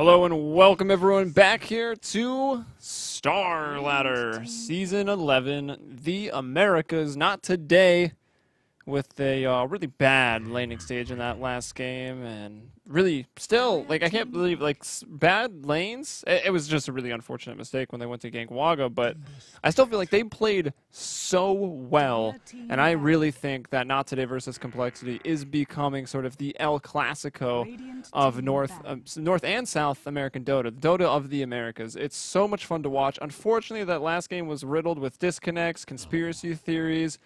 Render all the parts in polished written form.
Hello and welcome everyone back here to Starladder Season 11, The Americas. Not today, with a really bad landing stage in that last game, and really still, like, I can't believe, like, bad lanes. It was just a really unfortunate mistake when they went to gank Waga, but I still feel like they played so well, and I really think that Not Today versus Complexity is becoming sort of the El Clasico of North and South American Dota, the Dota of the Americas. It's so much fun to watch. Unfortunately, that last game was riddled with disconnects, conspiracy theories.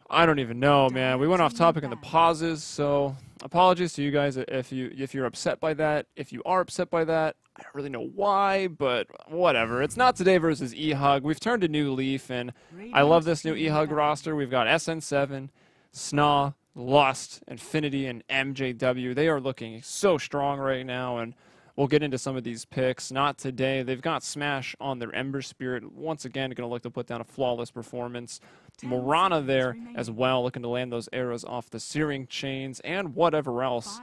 I don't even know, man. We went off topic in the pauses, so apologies to you guys if you're upset by that. If you are upset by that, I don't really know why, but whatever. It's Not Today versus eHug. We've turned a new leaf, and I love this new eHug roster. We've got SN7, Sna, Lust, Infinity, and MJW. They are looking so strong right now, and we'll get into some of these picks. Not today. They've got Smash on their Ember Spirit. Once again, going to look to put down a flawless performance. Morana there as well, looking to land those arrows off the searing chains and whatever else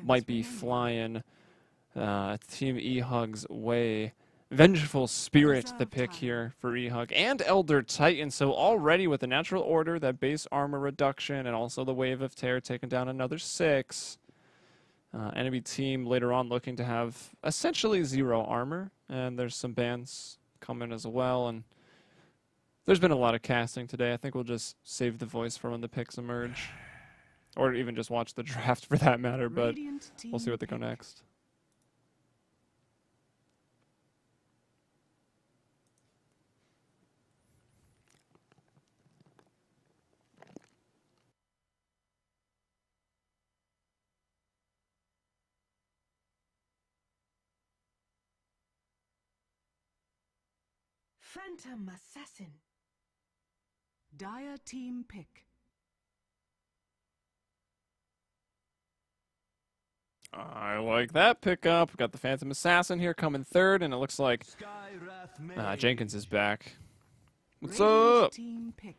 might be flying Team eHug's way. Vengeful Spirit, the pick here for eHug, and Elder Titan. So already with the natural order, that base armor reduction, and also the Wave of Terror taking down another 6. Enemy team later on looking to have essentially 0 armor, and there's some bans coming as well. And there's been a lot of casting today. I think we'll just save the voice for when the picks emerge, or even just watch the draft for that matter. But we'll see what they go next. Phantom Assassin. Dire team pick. I like that pickup. We got the Phantom Assassin here coming third, and it looks like Jenkins is back. What's up? Team pick.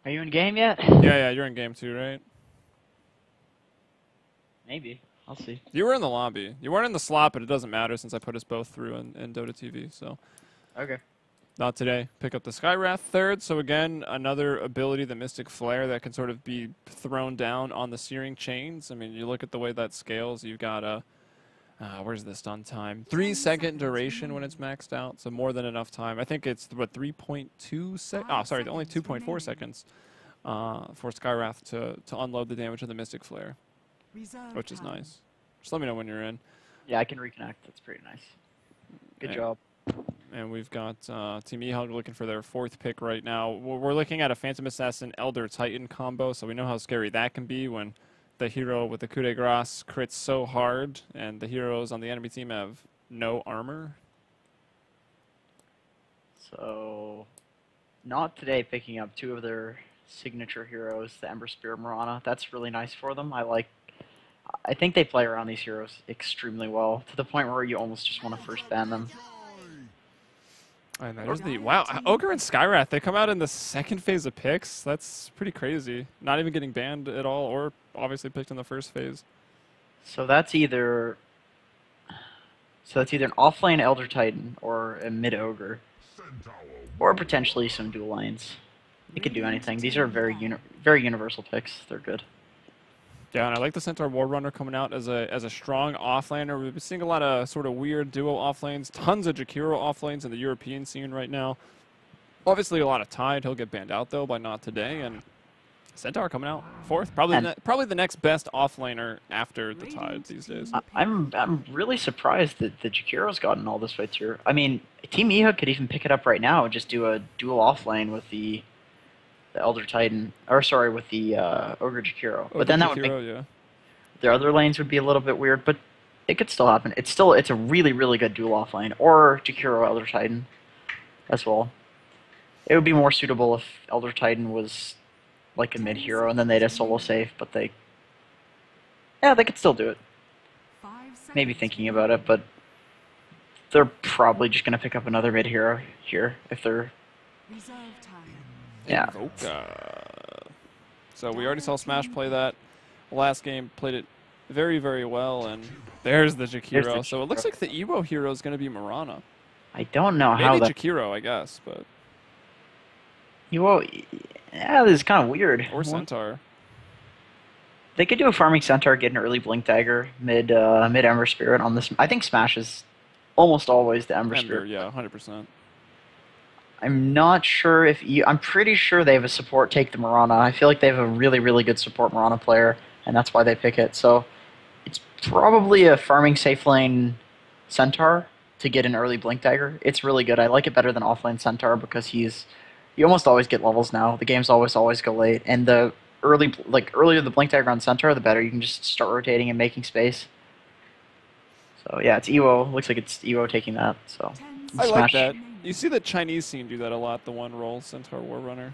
Are you in game yet? Yeah, you're in game 2, right? Maybe. I'll see. You were in the lobby. You weren't in the slot, but it doesn't matter since I put us both through in Dota TV, so. Okay. Not today. Pick up the Skywrath third. So again, another ability, the Mystic Flare, that can sort of be thrown down on the searing chains. I mean, you look at the way that scales. You've got a, where's the stun time? 3-second duration when it's maxed out, so more than enough time. I think it's, what, 3.2 seconds? Oh, sorry, only 2.4 seconds for Skywrath to unload the damage of the Mystic Flare, which is nice. Just let me know when you're in. Yeah, I can reconnect. That's pretty nice. Good job. And we've got Team eHug looking for their 4th pick right now. We're looking at a Phantom Assassin Elder Titan combo, so we know how scary that can be when the hero with the coup de grace crits so hard, and the heroes on the enemy team have no armor. So, Not Today picking up 2 of their signature heroes, the Ember Spirit Morana. That's really nice for them. I think they play around these heroes extremely well, to the point where you almost just want to first ban them. And there's the, wow, Ogre and Skywrath, they come out in the 2nd phase of picks. That's pretty crazy. Not even getting banned at all, or obviously picked in the 1st phase. So that's either an offlane Elder Titan or a mid Ogre, or potentially some dual lanes. They could do anything. These are very universal picks. They're good. Yeah, and I like the Centaur War Runner coming out as a strong offlaner. We've been seeing a lot of sort of weird duo offlanes, tons of Jakiro offlanes in the European scene right now. Obviously a lot of Tide. He'll get banned out though by Not Today, and Centaur coming out 4th. Probably the next best offlaner after the Tide these days. I'm really surprised that the Jakiro's gotten all this way through. I mean, Team eHug could even pick it up right now and just do a dual offlane with the Elder Titan, or sorry, with the Ogre Jakiro. But then that would make their other lanes would be a little bit weird, but it could still happen. It's a really, really good dual off lane, or Jakiro Elder Titan as well. It would be more suitable if Elder Titan was like a mid hero, and then they'd have solo safe, but they could still do it. Maybe thinking about it, but they're probably just gonna pick up another mid hero here if they're. Yeah. So we already saw Smash play that last game, played it very, very well. And there's the There's the Jakiro. So it looks Jakiro. like the Evo hero is going to be Marana. I don't know how Maybe that. Jakiro, I guess, but Well, yeah, this is kind of weird. or Centaur. They could do a farming centaur, get an early blink dagger mid Ember Spirit on this. I think Smash is almost always the Ember Ember, Spirit. yeah, 100%. I'm not sure if I'm pretty sure they have a support take the Marana. I feel like they have a really, really good support Marana player, and that's why they pick it. So it's probably a farming safe lane Centaur to get an early Blink Dagger. It's really good. I like it better than offlane Centaur because you almost always get levels now. The games always go late, and the earlier the Blink Dagger on Centaur, the better. You can just start rotating and making space. So yeah, it's Evo. Looks like it's Evo taking that. So I like Smash. that. You see the Chinese scene do that a lot, the one roll Centaur War Runner.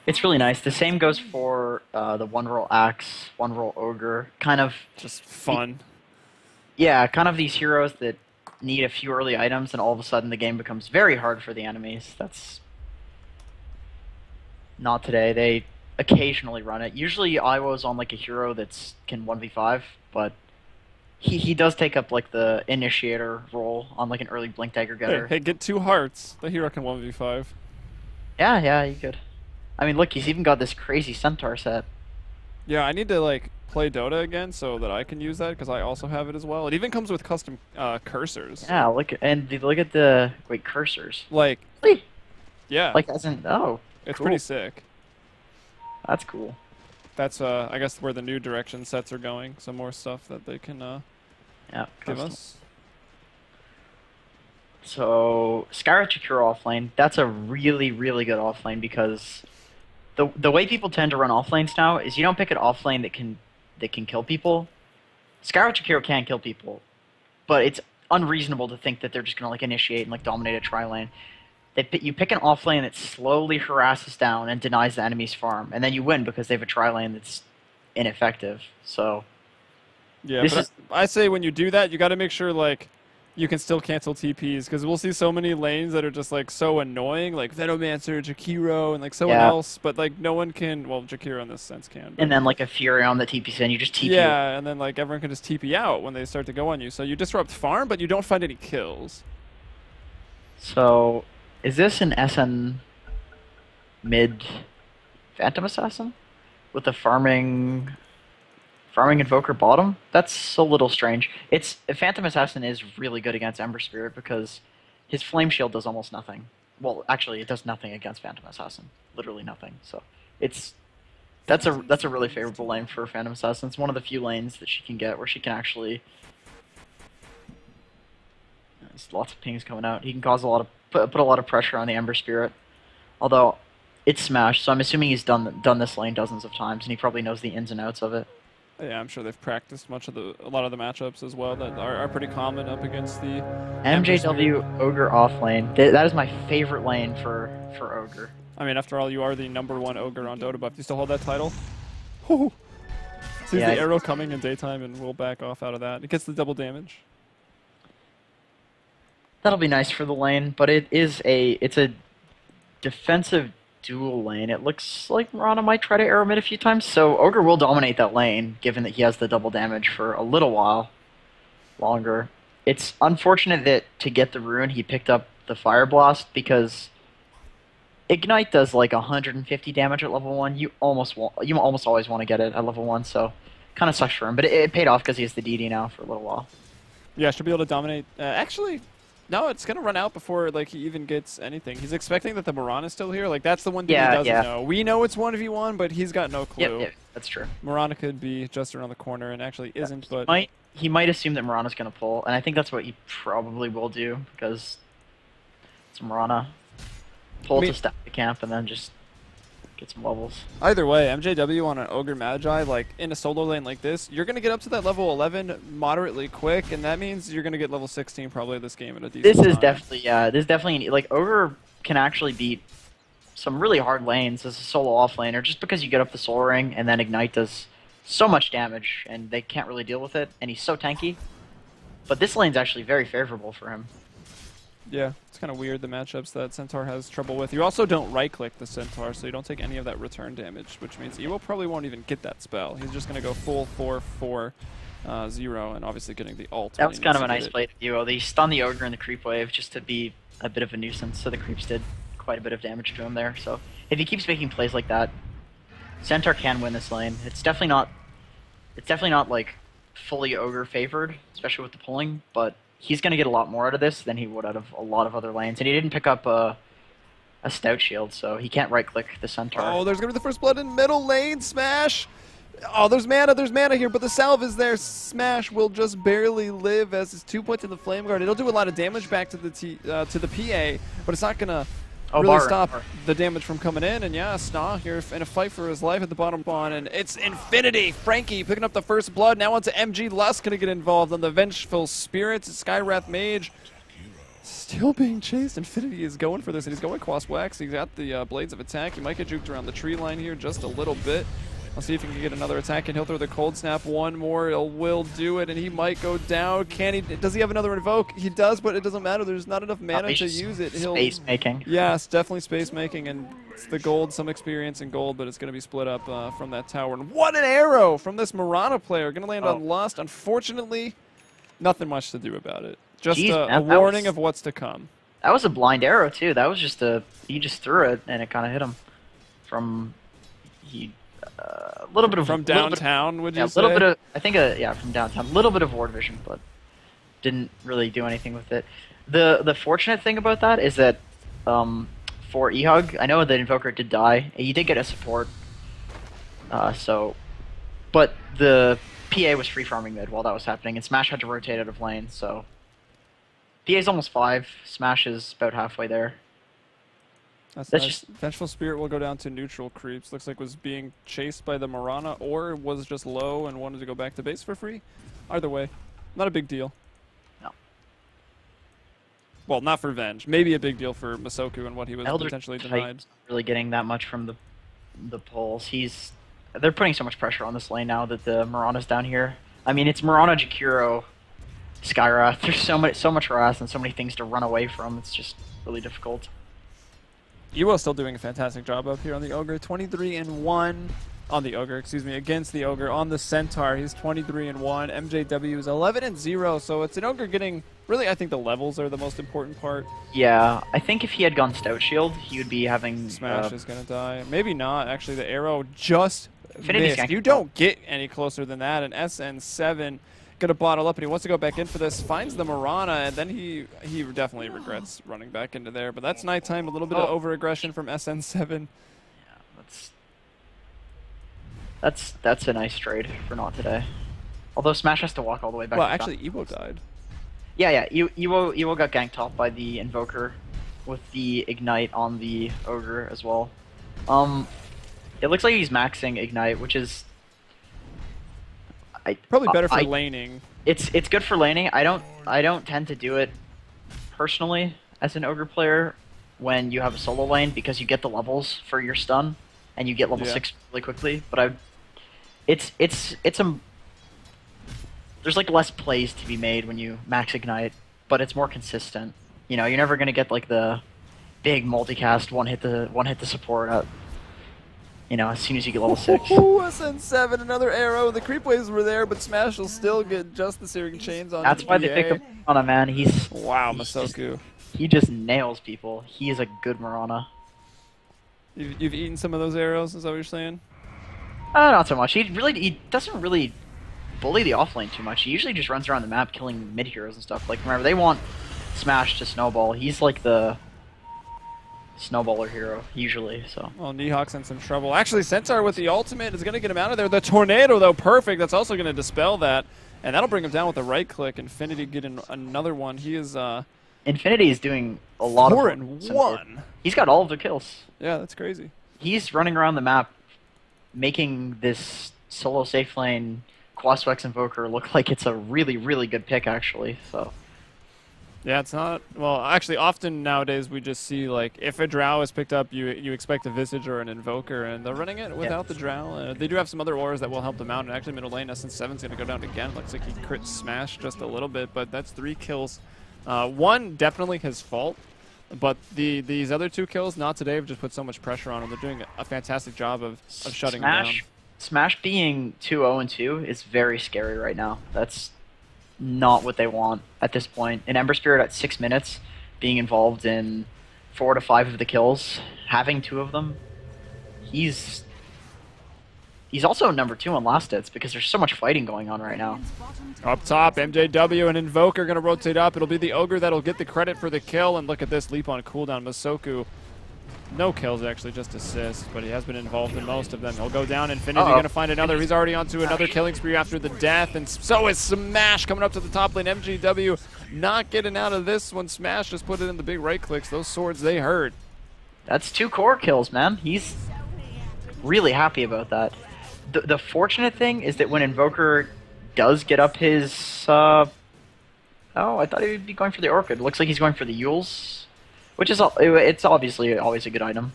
It's really nice. The same goes for the one roll Axe, one roll Ogre. Kind of, Just fun. yeah, kind of these heroes that need a few early items, and all of a sudden the game becomes very hard for the enemies. That's not today. They occasionally run it. Usually Iwo's on like a hero that's can 1v5, but he does take up like the initiator role on like an early Blink Dagger getter. Hey, get 2 hearts. The hero can 1v5. Yeah, you could. I mean, look, he's even got this crazy Centaur set. Yeah, I need to like play Dota again so that I can use that because I also have it as well. It even comes with custom cursors. Yeah, look at the wait cursors. Like, Wait, yeah, like as in it's cool. pretty sick. That's cool. That's I guess where the new direction sets are going. Some more stuff that they can Yeah, give custom. us. So Skyra Chikura offlane, that's a really, really good offlane because the way people tend to run offlanes now is you don't pick an offlane that can kill people. Skyra Chikura can kill people, but it's unreasonable to think that they're just gonna like initiate and like dominate a tri lane. You pick an offlane that slowly harasses down and denies the enemy's farm, and then you win because they have a tri lane that's ineffective. So Yeah, This but is- I say when you do that, you got to make sure like you can still cancel TPs because we'll see so many lanes that are just like so annoying, like Venomancer, Jakiro, and like someone Yeah. else, but like no one can. Well, Jakiro in this sense can. But, and then like a Furion that TPs in, you just TP. yeah, and then like everyone can just TP out when they start to go on you. So you disrupt farm, but you don't find any kills. So is this an SN mid Phantom Assassin with a farming Invoker bottom? That's a little strange. Phantom Assassin is really good against Ember Spirit because his Flame Shield does almost nothing. Well, actually, it does nothing against Phantom Assassin. Literally nothing. So that's a really favorable lane for Phantom Assassin. It's one of the few lanes that she can get where she can actually. There's lots of pings coming out. He can cause put a lot of pressure on the Ember Spirit. Although it's Smash, so I'm assuming he's done this lane dozens of times, and he probably knows the ins and outs of it. Yeah, I'm sure they've practiced a lot of the matchups as well that are pretty common up against the MJW Ogre off lane. That is my favorite lane for Ogre. I mean, after all, you are the #1 ogre on Dota Buff. Do you still hold that title? Sees Yeah, the arrow coming in daytime and we'll back off out of that. It gets the double damage. That'll be nice for the lane, but it's a defensive dual lane. It looks like Mirana might try to arrow mid a few times, so Ogre will dominate that lane, given that he has the double damage for a little while longer. It's unfortunate that to get the rune, he picked up the Fire Blast, because Ignite does like 150 damage at level 1. You almost always want to get it at level 1, so kind of sucks for him. But it paid off because he has the DD now for a little while. Yeah, should be able to dominate. Actually, no, it's gonna run out before like he even gets anything. He's expecting that the Moran is still here. Like that's the one thing he doesn't know. We know it's 1v1, but he's got no clue. Yep, that's true. Morana could be just around the corner and actually isn't, but He might assume that Morana's going to pull, and I think that's what he probably will do, because it's Morana. Pull to stack the camp and then just get some levels. either way, MJW on an Ogre Magi, like in a solo lane like this, you're gonna get up to that level 11 moderately quick, and that means you're gonna get level 16 probably this game at a decent This is time. definitely like Ogre can actually beat some really hard lanes as a solo off laner, just because you get up the Soul Ring and then Ignite does so much damage and they can't really deal with it, and he's so tanky. But this lane's actually very favorable for him. Yeah, it's kind of weird, the matchups that Centaur has trouble with. You also don't right-click the Centaur, so you don't take any of that return damage, which means Ewo probably won't even get that spell. He's just going to go full 4-4-0, and obviously getting the ult. That was kind of a nice play to Ewo. They stunned the Ogre in the creep wave just to be a bit of a nuisance, so the creeps did quite a bit of damage to him there. So if he keeps making plays like that, Centaur can win this lane. It's definitely not like fully Ogre favored, especially with the pulling, but he's going to get a lot more out of this than he would out of a lot of other lanes. And he didn't pick up a stout shield, so he can't right-click the Centaur. Oh, there's going to be the first blood in middle lane. Smash! Oh, there's mana here, but the salve is there. Smash will just barely live as his 2 points in the Flame Guard. It'll do a lot of damage back to the PA, but it's not going to really stop the damage from coming in. And yeah, Sna here in a fight for his life at the bottom pawn, and it's Infinity. Frankie picking up the first blood. Now onto MG. Lust going to get involved on the Vengeful Spirits. Skywrath Mage still being chased. Infinity is going for this, and he's going Quas Wax. He's got the Blades of Attack. He might get juked around the tree line here just a little bit. I'll see if he can get another attack, and he'll throw the Cold Snap one more. It will do it, and he might go down. Can he? Does he have another Invoke? He does, but it doesn't matter. There's not enough mana to use it. Space making. Yes, definitely space making, and it's the gold, some experience in gold, but it's going to be split up from that tower. And what an arrow from this Mirana player. Going to land on Lust. Unfortunately, nothing much to do about it. Just a warning of what's to come. That was a blind arrow, too. That was just he just threw it, and it kind of hit him from... a little bit of from downtown, would you say? A little bit of, I think, yeah, from downtown. A little bit of ward vision, but didn't really do anything with it. The fortunate thing about that is that for eHug, I know the Invoker did die. He did get a support, but the PA was free farming mid while that was happening, and Smash had to rotate out of lane. So PA's almost 5. Smash is about halfway there. That's nice. Vengeful Spirit will go down to neutral creeps. Looks like was being chased by the Mirana, or was just low and wanted to go back to base for free. Either way, not a big deal. No. Well, not for Venge. Maybe a big deal for Masoku and what he was potentially denied. Really getting that much from the pulls. They're putting so much pressure on this lane now that the Mirana's down here. I mean, it's Mirana, Jakiro, Skywrath. There's so much harass and so many things to run away from. It's just really difficult. Ewo's still doing a fantastic job up here on the Ogre. 23-1 on the Ogre, excuse me, against the Ogre. On the Centaur, he's 23-1. MJW is 11-0, so it's an Ogre getting... Really, I think the levels are the most important part. Yeah, I think if he had gone Stout Shield, he would be having... Smash is going to die. Maybe not, actually. The arrow just missed. You don't get any closer than that. And SN7... Gonna bottle up, and he wants to go back in for this. Finds the Mirana, and then he definitely regrets running back into there. But that's nighttime. A little bit of over-aggression from SN7. Yeah, that's a nice trade for not today. Although Smash has to walk all the way back. Well, actually, Ewo died. Yeah. Ewo got ganked top by the Invoker with the Ignite on the Ogre as well. It looks like he's maxing Ignite, which is. Probably better for laning. It's good for laning. I don't tend to do it personally as an Ogre player when you have a solo lane because you get the levels for your stun and you get level 6 really quickly. But there's like less plays to be made when you max Ignite, but it's more consistent. You know, you're never gonna get like the big multicast one hit the support up. You know, as soon as you get level 6. SN7, another arrow. The creep waves were there, but Smash will still get just the Searing Chains on. That's why they pick up on a man. Wow, Masoku. He just nails people. He is a good Mirana. You've eaten some of those arrows, is that what you're saying? Not so much. He doesn't really bully the offlane too much. He usually just runs around the map killing mid heroes and stuff. Like, remember, they want Smash to snowball. He's like the snowballer hero, usually, so. Well, Nihawk's in some trouble. Actually, Centaur with the ultimate is going to get him out of there. The Tornado, though, perfect. That's also going to dispel that. And that'll bring him down with the right click. Infinity getting another one. He is, Infinity is doing a lot 4-1. He's got all of the kills. Yeah, that's crazy. He's running around the map, making this solo safe lane Quaswex Invoker look like it's a really, really good pick, actually, so. Yeah, it's not... Well, actually, often nowadays we just see, like, if a Drow is picked up, you expect a Visage or an Invoker, and they're running it without the Drow. They do have some other auras that will help them out, and actually middle lane, SN7's going to go down again. Looks like he crit Smash just a little bit, but that's 3 kills One, definitely his fault. But these other 2 kills, not today, have just put so much pressure on him. They're doing a fantastic job of shutting him down. Smash being 2-0-2 is very scary right now. That's not what they want at this point. And Ember Spirit at 6 minutes, being involved in 4 to 5 of the kills, having 2 of them, he's also number 2 on last hits because there's so much fighting going on right now. Up top, MJW and Invoker are going to rotate up. It'll be the Ogre that'll get the credit for the kill. And look at this leap on cooldown. Masoku, no kills actually, just assists, but he has been involved in most of them. He'll go down. Infinity going to find another. He's already onto another killing spree after the death. And so is Smash coming up to the top lane. MJW not getting out of this one. Smash just put it in the big right clicks. Those swords, they hurt. That's 2 core kills, man. He's really happy about that. The fortunate thing is that when Invoker does get up his... oh, I thought he would be going for the Orchid. Looks like he's going for the Yules, which is it's obviously always a good item.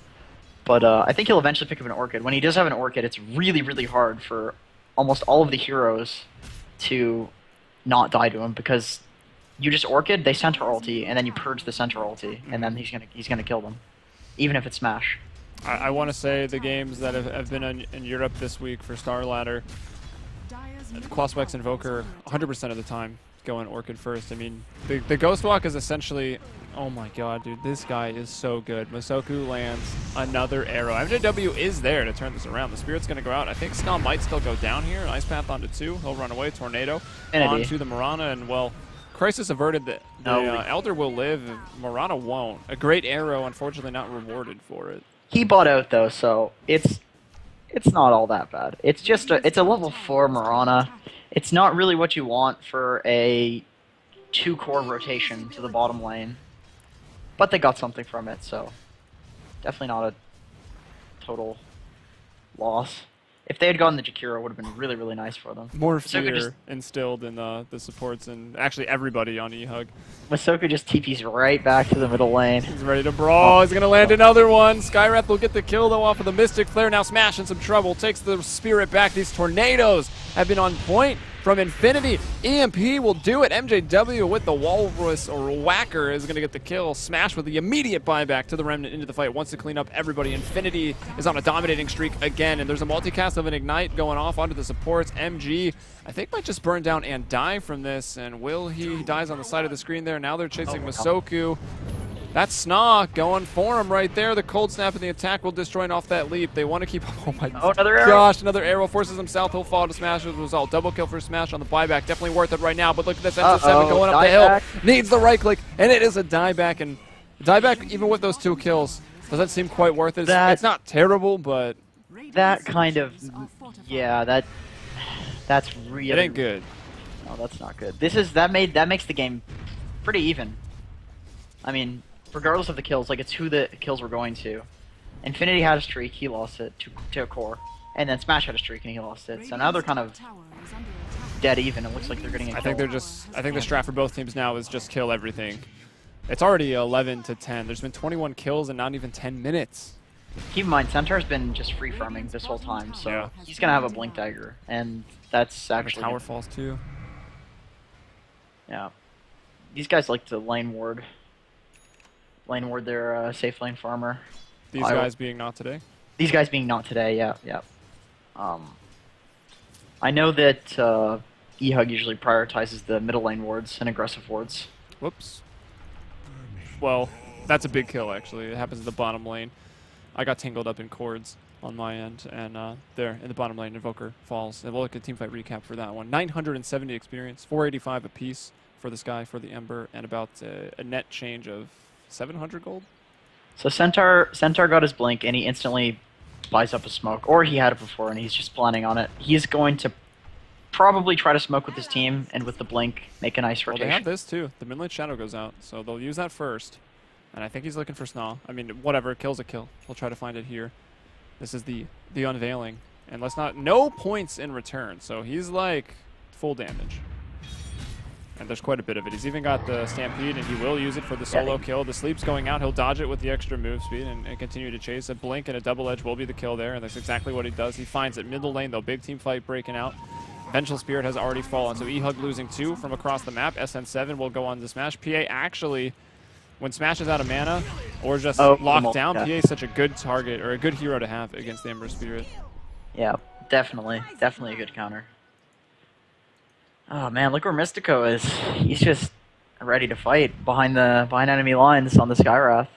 But I think he'll eventually pick up an Orchid. When he does have an Orchid, it's really, really hard for almost all of the heroes to not die to him because you just Orchid, they center ulti, and then you purge the center ulti, and then he's gonna kill them, even if it's Smash. I want to say the games that have been in Europe this week for Starladder, Quaswex Invoker 100% of the time going Orchid first. I mean, the Ghost Walk is essentially, oh my god, dude, this guy is so good. Masoku lands another arrow. MJW is there to turn this around. The Spirit's going to go out. I think Sna might still go down here. Ice Path onto 2. He'll run away. Tornado onto the Mirana, and well, Crisis averted that the Elder will live. Mirana won't. A great arrow, unfortunately not rewarded for it. He bought out though, so it's not all that bad. It's just it's a level 4 Mirana. It's not really what you want for a 2-core rotation to the bottom lane, but they got something from it, so definitely not a total loss. If they had gotten the Jakiro, it would have been really, really nice for them. More fear instilled in the supports and actually everybody on eHug. Masoku just TP's right back to the middle lane. He's ready to brawl. He's going to land another one. Skywrath will get the kill, though, off of the Mystic Flare. Now Smash in some trouble. Takes the Spirit back. These tornadoes have been on point from Infinity. EMP will do it. MJW with the Walrus or Whacker is going to get the kill. Smash with the immediate buyback to the Remnant into the fight. Wants to clean up everybody. Infinity is on a dominating streak again, and there's a multicast of an Ignite going off onto the supports. MG, I think, might just burn down and die from this, and will he dies on the side of the screen there. Now they're chasing Masoku. That's Sna going for him right there. The cold snap and the attack will destroy and off that leap. They want to keep... Oh my another arrow. Gosh, another arrow forces him south. He'll fall to Smash as a result. Double kill for Smash on the buyback. Definitely worth it right now. But look at this. Ends 7 going up the hill. Needs the right click. And it is a dieback. And dieback, even with those 2 kills, doesn't seem quite worth it. It's not terrible, but... That kind of... Yeah, that's really... It ain't good. No, that's not good. That makes the game pretty even. I mean... Regardless of the kills, like, it's who the kills were going to. Infinity had a streak, he lost it to a core. And then Smash had a streak and he lost it. So now they're kind of dead even. It looks like they're getting a kill. I think the strat for both teams now is just kill everything. It's already 11 to 10. There's been 21 kills in not even 10 minutes. Keep in mind, Centaur's been just free farming this whole time, so he's gonna have a Blink Dagger, and that's actually Tower falls too. Yeah. These guys like to lane ward their safe lane farmer. These guys being not today? These guys being not today, yeah. I know that eHug usually prioritizes the middle lane wards and aggressive wards. Whoops. Well, that's a big kill, actually. It happens in the bottom lane. I got tangled up in cords on my end, and there, in the bottom lane, Invoker falls. And we'll look at teamfight recap for that one. 970 experience, 485 apiece for this guy, for the Ember, and about a net change of 700 gold. So Centaur got his blink and he instantly buys up a smoke, or he had it before and he's just planning on it. He's going to probably try to smoke with his team and with the blink make a nice rotation. Well, they have this too. The mid lane shadow goes out, so they'll use that first. And I think he's looking for Sna. I mean, whatever, kill's a kill. We'll try to find it here. This is the unveiling, and no points in return. So he's like full damage. And there's quite a bit of it. He's even got the Stampede, and he will use it for the solo kill. The Sleep's going out. He'll dodge it with the extra move speed and continue to chase. A blink and a double edge will be the kill there, and that's exactly what he does. He finds it middle lane, though. Big team fight breaking out. Vengeful Spirit has already fallen, so eHug losing 2 from across the map. SN7 will go on to Smash. PA actually, when Smash is out of mana or just locked down, PA is such a good target or a good hero to have against the Ember Spirit. Yeah, definitely. Definitely a good counter. Oh man, look where Mystico is. He's just ready to fight behind enemy lines on the Skyrath.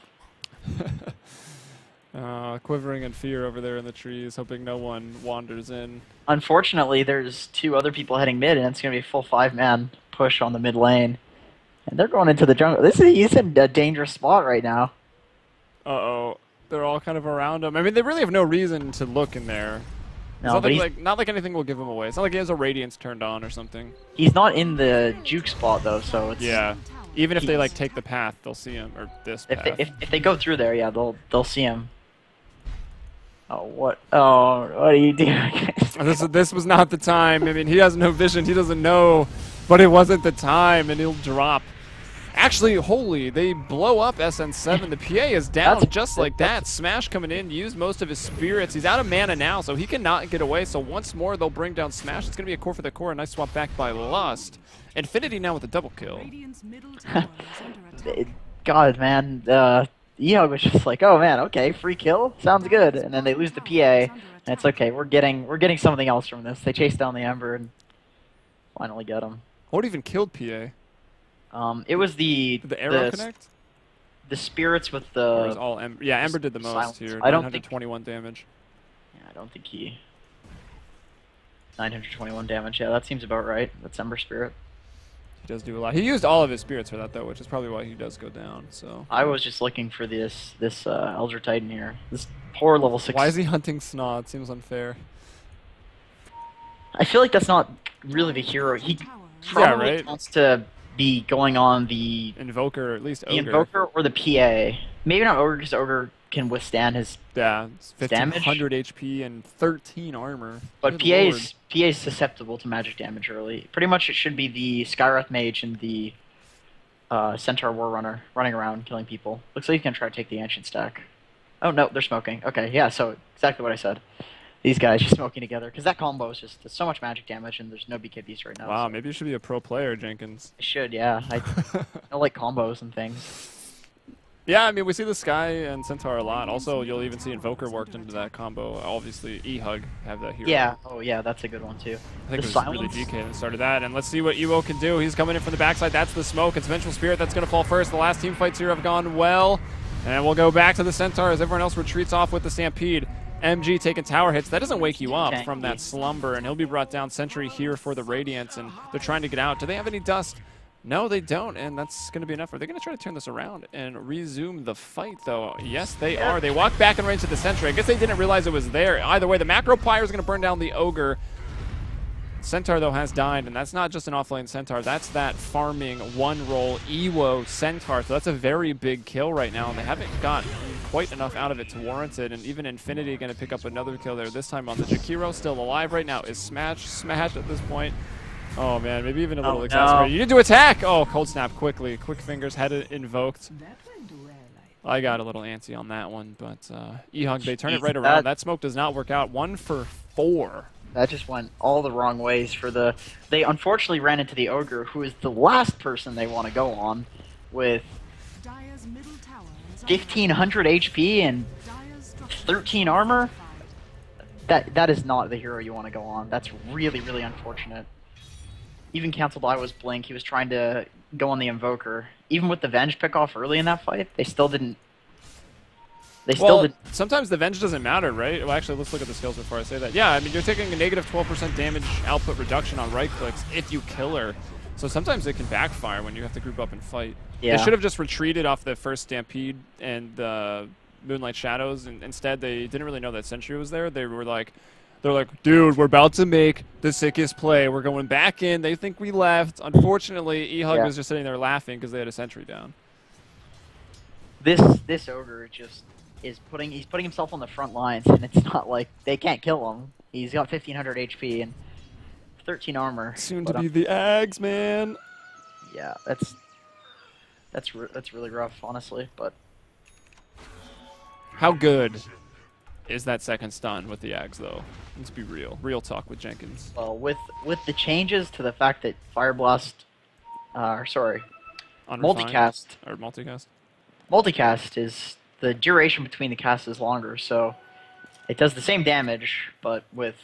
Quivering in fear over there in the trees, hoping no one wanders in. Unfortunately, there's 2 other people heading mid, and it's going to be a full 5-man push on the mid lane. And they're going into the jungle. He's in a dangerous spot right now. Uh-oh. They're all kind of around him. I mean, they really have no reason to look in there. No, but not like anything will give him away. It's not like he has a Radiance turned on or something. He's not in the juke spot, though, so it's... Yeah. Even if they, like, take the path, they'll see him. Or this path. If they go through there, yeah, they'll see him. Oh, what? Oh, what are you doing? This was not the time. I mean, he has no vision. He doesn't know. But it wasn't the time, and he'll drop. Actually, holy, they blow up SN7. The PA is down just like that. Smash coming in, used most of his spirits. He's out of mana now, so he cannot get away. So once more, they'll bring down Smash. It's going to be a core for the core. A nice swap back by Lust. Infinity now with a double kill. God, man. eHug was just like, oh man, okay, free kill, sounds good. And then they lose the PA, and it's okay. We're getting something else from this. They chase down the Ember and finally get him. What even killed PA? It was Did the arrow connect? The spirits with the... Or was all Ember? Yeah, Ember did the most silence. here. I don't think... 921 damage. Yeah, I don't think he... 921 damage, yeah, that seems about right. That's Ember Spirit. He does do a lot. He used all of his spirits for that, though, which is probably why he does go down, so... I was just looking for this Elder Titan here. This poor level 6... Why is he hunting Snod? Seems unfair. I feel like that's not really the hero. He probably wants to be going on the Invoker, or at least Ogre. The Invoker or the PA. Maybe not Ogre, because Ogre can withstand his it's 1500 damage. HP and 13 armor. But PA is susceptible to magic damage early. Pretty much it should be the Skyrath Mage and the Centaur War Runner running around killing people. Looks like he's going to try to take the Ancient stack. Oh no, they're smoking. Okay, yeah, so exactly what I said. These guys just smoking together, because that combo is just so much magic damage, and there's no BKBs right now. Wow, so. maybe you should be a pro player, Jenkins. I should, yeah. I like combos and things. Yeah, I mean, we see the Sky and Centaur a lot. Also, you'll even see Invoker worked into that combo. Obviously, eHug have that hero. Yeah, oh yeah, that's a good one too. I think it was really GK that started that. And let's see what Evo can do. He's coming in from the backside. That's the smoke. It's Vengeful Spirit that's going to fall first. The last team fights here have gone well. And we'll go back to the Centaur as everyone else retreats off with the Stampede. MG taking tower hits. That doesn't wake you up from that slumber, and he'll be brought down. Sentry here for the Radiance, and they're trying to get out. Do they have any dust? No, they don't, and that's going to be enough. Are they going to try to turn this around and resume the fight, though? Yes, they are. They walk back and range to the Sentry. I guess they didn't realize it was there. Either way, the Macro Pyre is going to burn down the Ogre. Centaur, though, has died, and that's not just an offlane Centaur. That's that farming one-roll Ewo Centaur. So that's a very big kill right now, and they haven't gotten quite enough out of it to warrant it. And even Infinity going to pick up another kill there, this time on the Jakiro. Still alive right now. Is Smash at this point. Oh, man, maybe even a little exasperated. You need to attack! Oh, Cold Snap quickly. Quick Fingers had it invoked. I got a little antsy on that one, but eHug, they turn it right around. That smoke does not work out. 1 for 4. That just went all the wrong ways for the... They unfortunately ran into the Ogre, who is the last person they want to go on, with 1,500 HP and 13 armor. That is not the hero you want to go on. That's really, really unfortunate. Even canceled Iowa's Blink. He was trying to go on the Invoker. Even with the Venge pick off early in that fight, they still didn't... Sometimes the Venge doesn't matter, right? Well, actually, let's look at the skills before I say that. Yeah, I mean, you're taking a negative 12% damage output reduction on right clicks if you kill her. So sometimes it can backfire when you have to group up and fight. Yeah. They should have just retreated off the first Stampede and the Moonlight Shadows, and instead they didn't really know that Sentry was there. They're like, dude, we're about to make the sickest play. We're going back in. They think we left. Unfortunately, eHug was just sitting there laughing because they had a Sentry down. This Ogre just... he's putting himself on the front lines, and it's not like they can't kill him. He's got 1,500 HP and 13 armor. Soon to be the Ags, man. Yeah, that's really rough, honestly. But how good is that second stun with the Ags, though. Let's be real. Real talk with Jenkins. Well, with the changes to the fact that Fire Blast, Unrefined? multicast, Or multicast? multicast is the duration between the casts is longer, so it does the same damage, but with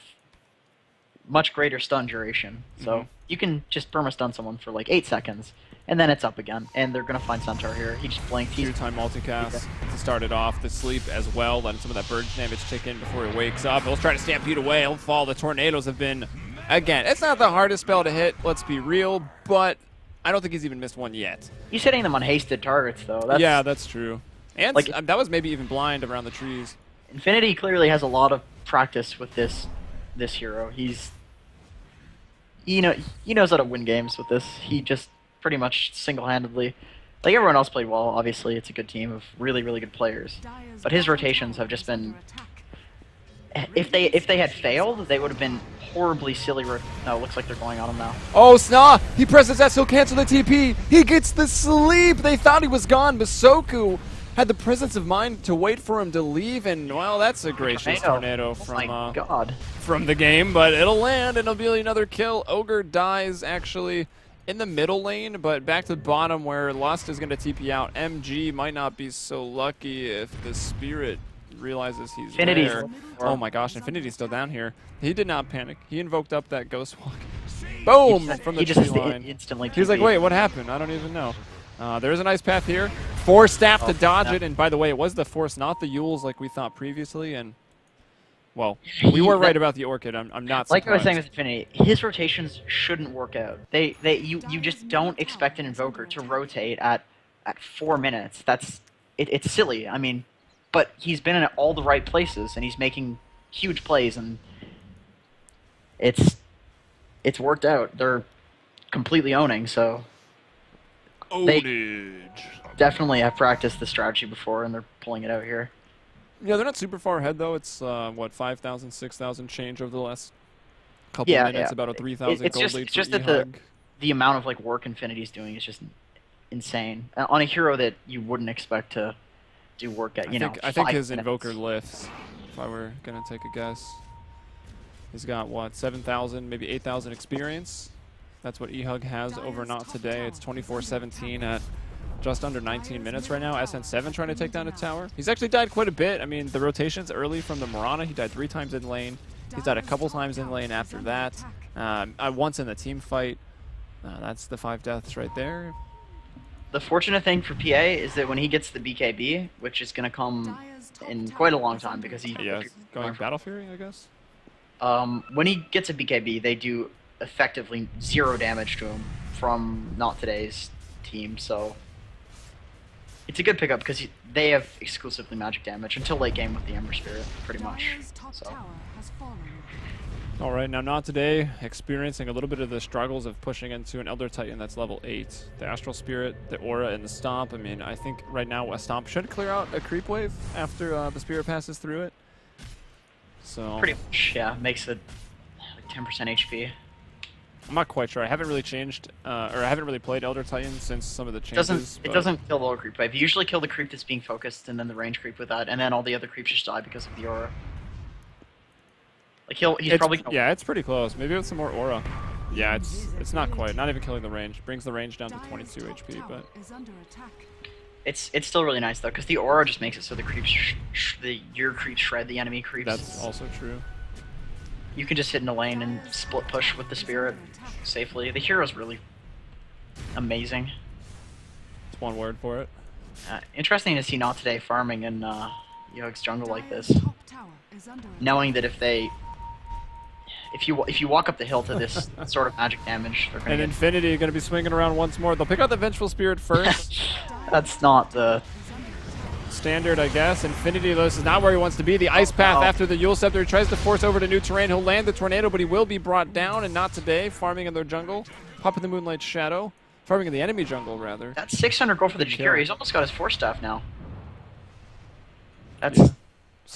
much greater stun duration. So you can just perma-stun someone for like 8 seconds, and then it's up again, and they're going to find Centaur here. He just blinked. Two-time multicast to start it off. The sleep as well, letting some of that bird damage tick in before he wakes up. He'll try to stampede away. He'll fall. The tornadoes have been, again, it's not the hardest spell to hit, let's be real, but I don't think he's even missed one yet. He's hitting them on hasted targets, though. Yeah, that's true. And like, that was maybe even blind around the trees. Infinity clearly has a lot of practice with this hero. He knows how to win games with this. He just pretty much single-handedly, like everyone else played well. Obviously, it's a good team of really, really good players. But his rotations have just been. If they had failed, they would have been horribly silly. No, looks like they're going on him now. Oh, Sna! He presses S, he'll cancel the TP. He gets the sleep. They thought he was gone. Masoku had the presence of mind to wait for him to leave, and well, that's a gracious tornado from the game, but it'll land and it'll be another kill. Ogre dies actually in the middle lane, but back to the bottom where Lust is going to TP out. MG might not be so lucky if the Spirit realizes he's there. Oh my gosh, Infinity's still down here. He did not panic. He invoked up that Ghost Walk. Boom! From the tree line. Instantly he was like, wait, what happened? I don't even know. There is a nice path here. Force staff to dodge it, and by the way, it was the Force, not the Yules like we thought previously, and well, we were right about the Orchid. I'm not surprised. Like I was saying with Infinity, his rotations shouldn't work out. You just don't expect an Invoker to rotate at 4 minutes. It's silly. I mean, but he's been in all the right places, and he's making huge plays, and it's worked out. They're completely owning, so they definitely have practiced the strategy before, and they're pulling it out here. Yeah, they're not super far ahead, though. It's, what, 5,000, 6,000 change over the last couple of minutes, about a 3,000 gold lead. It's just that the amount of like work Infinity's doing is just insane. On a hero that you wouldn't expect to do work at, I think his Invoker lifts, if I were going to take a guess. He's got, what, 7,000, maybe 8,000 experience. That's what eHug has over Not Today. It's 24-17 at just under 19 minutes right now. SN7 trying to take down a tower. He's actually died quite a bit. I mean, the rotations early from the Mirana, he died 3 times in lane. He's died a couple times in lane after that. Once in the team fight. That's the 5 deaths right there. The fortunate thing for PA is that when he gets the BKB, which is going to come in quite a long time because he... Yeah, going Battle Fury, I guess? When he gets a BKB, they do effectively 0 damage to him from Not Today's team, so it's a good pickup because they have exclusively magic damage until late game with the Ember Spirit, pretty much. So. All right, now Not Today experiencing a little bit of the struggles of pushing into an Elder Titan that's level 8. The Astral Spirit, the Aura, and the Stomp. I mean, I think right now a Stomp should clear out a creep wave after the Spirit passes through it. So pretty much, yeah, makes it like 10% HP. I'm not quite sure. I haven't really changed, or I haven't really played Elder Titan since some of the changes. It doesn't kill the low creep wave. You usually kill the creep that's being focused, and then the range creep with that, and then all the other creeps just die because of the aura. Like he's probably gonna... Yeah, it's pretty close. Maybe with some more aura. Yeah, it's not quite. Not even killing the range. Brings the range down to 22 HP, but it's still really nice though, because the aura just makes it so the creeps, your creeps shred the enemy creeps. That's also true. You can just hit in a lane and split push with the Spirit safely. The hero's really amazing. It's one word for it. Interesting to see Not Today farming in eHug's jungle like this, knowing that if you walk up the hill to this sort of magic damage, they're gonna and Infinity going to be swinging around once more. They'll pick out the Vengeful Spirit first. That's not the standard, I guess. Infinity, though, this is not where he wants to be. The Ice Path after the Yule Scepter. He tries to force over to new terrain. He'll land the Tornado, but he will be brought down, and Not Today. Farming in their jungle. Popping the Moonlight Shadow. Farming in the enemy jungle, rather. That's 600 gold for the Jakiri. He's almost got his Force Staff now. That's... Yeah.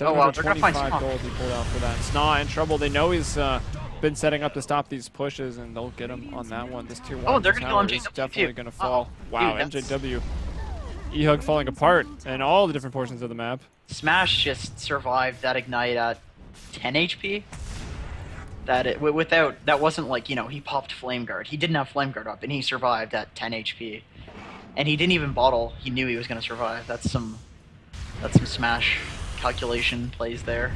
Oh, wow, they're going to find Sna. Gold he pulled out for that. Sna in trouble. They know he's been setting up to stop these pushes, and they'll get him on that one. This tier 1 they're going to kill MJW is definitely going to fall. Wow, dude, MJW. eHug falling apart in all the different portions of the map. Smash just survived that ignite at 10 HP. That wasn't like, you know, he popped Flame Guard. He didn't have Flame Guard up, and he survived at 10 HP. And he didn't even bottle. He knew he was going to survive. That's some Smash calculation plays there.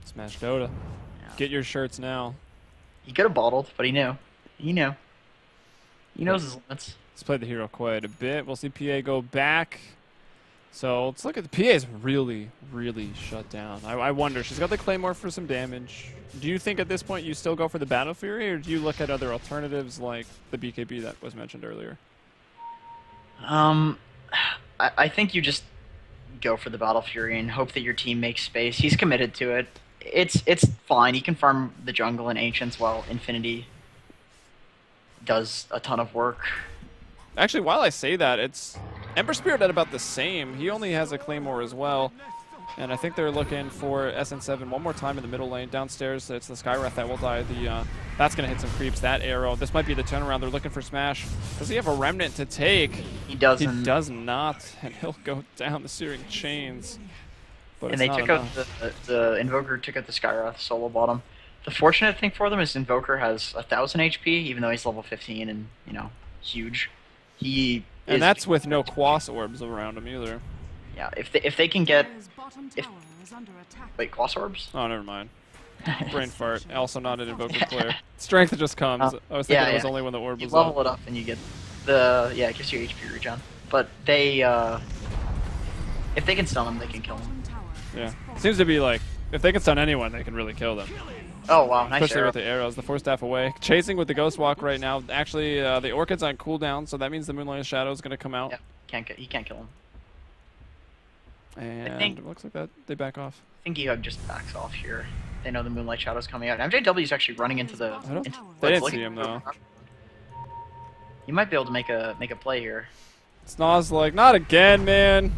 Smash Dota. Yeah. Get your shirts now. He could have bottled, but he knew. He knew. He knows his limits. Let's play the hero quite a bit. We'll see PA go back. So let's look at the PA's really, really shut down. I wonder. She's got the Claymore for some damage. Do you think at this point you still go for the Battle Fury, or do you look at other alternatives like the BKB that was mentioned earlier? I think you just go for the Battle Fury and hope that your team makes space. He's committed to it. It's fine. He can farm the jungle and Ancients while Infinity does a ton of work. Actually, while I say that, it's Ember Spirit at about the same. He only has a Claymore as well. And I think they're looking for SN7 one more time in the middle lane. Downstairs, it's the Skywrath that will die. That's going to hit some creeps. That arrow. This might be the turnaround. They're looking for Smash. Does he have a Remnant to take? He doesn't. He does not. And he'll go down the Searing Chains. But and they took out the Invoker took out the Skywrath solo bottom. The fortunate thing for them is Invoker has 1,000 HP, even though he's level 15 and, you know, huge. And that's with no Quas orbs around him either. Yeah, if they can get wait, Quas orbs? Oh, never mind. Brain fart. Also not an Invoker player. Strength just comes. I was thinking it was only when the orb was level it up and you get it gives you HP regen. But they if they can stun them, they can kill them. Yeah, seems to be like if they can stun anyone, they can really kill them. Oh wow, nice Especially arrow. with the arrows. The Force Staff away. Chasing with the Ghost Walk right now. Actually, the Orchid's on cooldown, so that means the Moonlight Shadow is going to come out. Yeah, he can't kill him. And it looks like that they back off. I think eHug just backs off here. They know the Moonlight Shadow's coming out. MJW is actually running into the. They didn't see him though. You might be able to make a play here. Snaw's like, not again, man.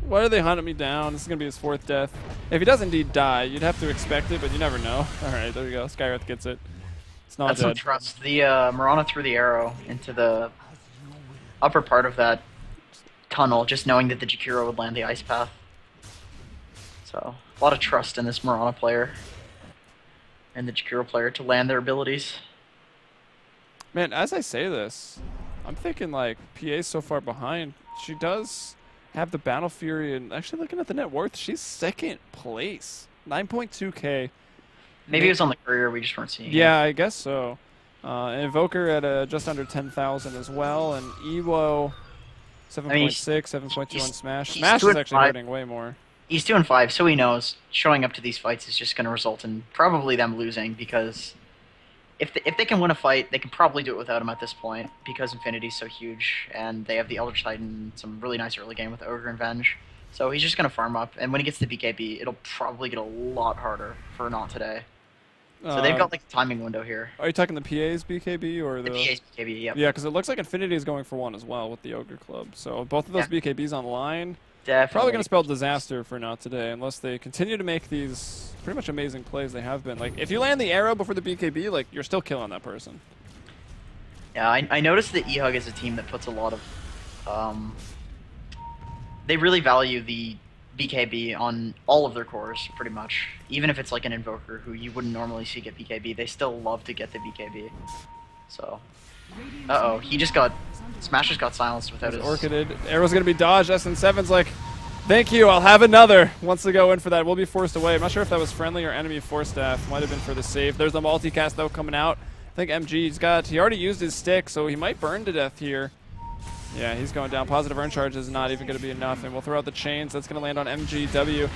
Why are they hunting me down? This is going to be his 4th death. If he does indeed die, you'd have to expect it, but you never know. All right, there you go. Skywrath gets it. It's not That's dead. some trust. The Mirana threw the arrow into the upper part of that tunnel, just knowing that the Jakiro would land the Ice Path. So, a lot of trust in this Mirana player and the Jakiro player to land their abilities. Man, as I say this, I'm thinking like PA's so far behind. She does have the Battle Fury, and actually looking at the net worth, she's 2nd place. 9.2k. Maybe it was on the courier, we just weren't seeing it. Yeah, I guess so. Invoker at just under 10,000 as well, and Ewo 7.6, 7.2 on Smash. Smash is actually hurting way more. He's 2-5, so he knows showing up to these fights is just going to result in probably them losing, because if they can win a fight, they can probably do it without him at this point, because Infinity's so huge, and they have the Elder Titan, some really nice early game with Ogre and Venge. So he's just going to farm up, and when he gets to BKB, it'll probably get a lot harder for not today. So they've got like a timing window here. Are you talking the PA's BKB or the PA's BKB? Yep. Yeah, because it looks like Infinity is going for one as well with the Ogre Club. So both of those BKBs online. Definitely. Probably going to spell disaster for not today, unless they continue to make these pretty much amazing plays they have been. Like, if you land the arrow before the BKB, like, you're still killing that person. Yeah, I noticed that eHug is a team that puts a lot of... they really value the BKB on all of their cores, pretty much. Even if it's like an Invoker who you wouldn't normally see get BKB, they still love to get the BKB. So... Uh-oh, he just got... Smash just got silenced without his... Orchided. Arrow's going to be dodged. SN7's like, thank you, I'll have another. Wants to go in for that. We'll be forced away. I'm not sure if that was friendly or enemy Force Staff. Might have been for the save. There's a multicast, though, coming out. I think he already used his stick, so he might burn to death here. Yeah, he's going down. Positive earn charge is not even going to be enough, and we'll throw out the chains. That's going to land on MJW.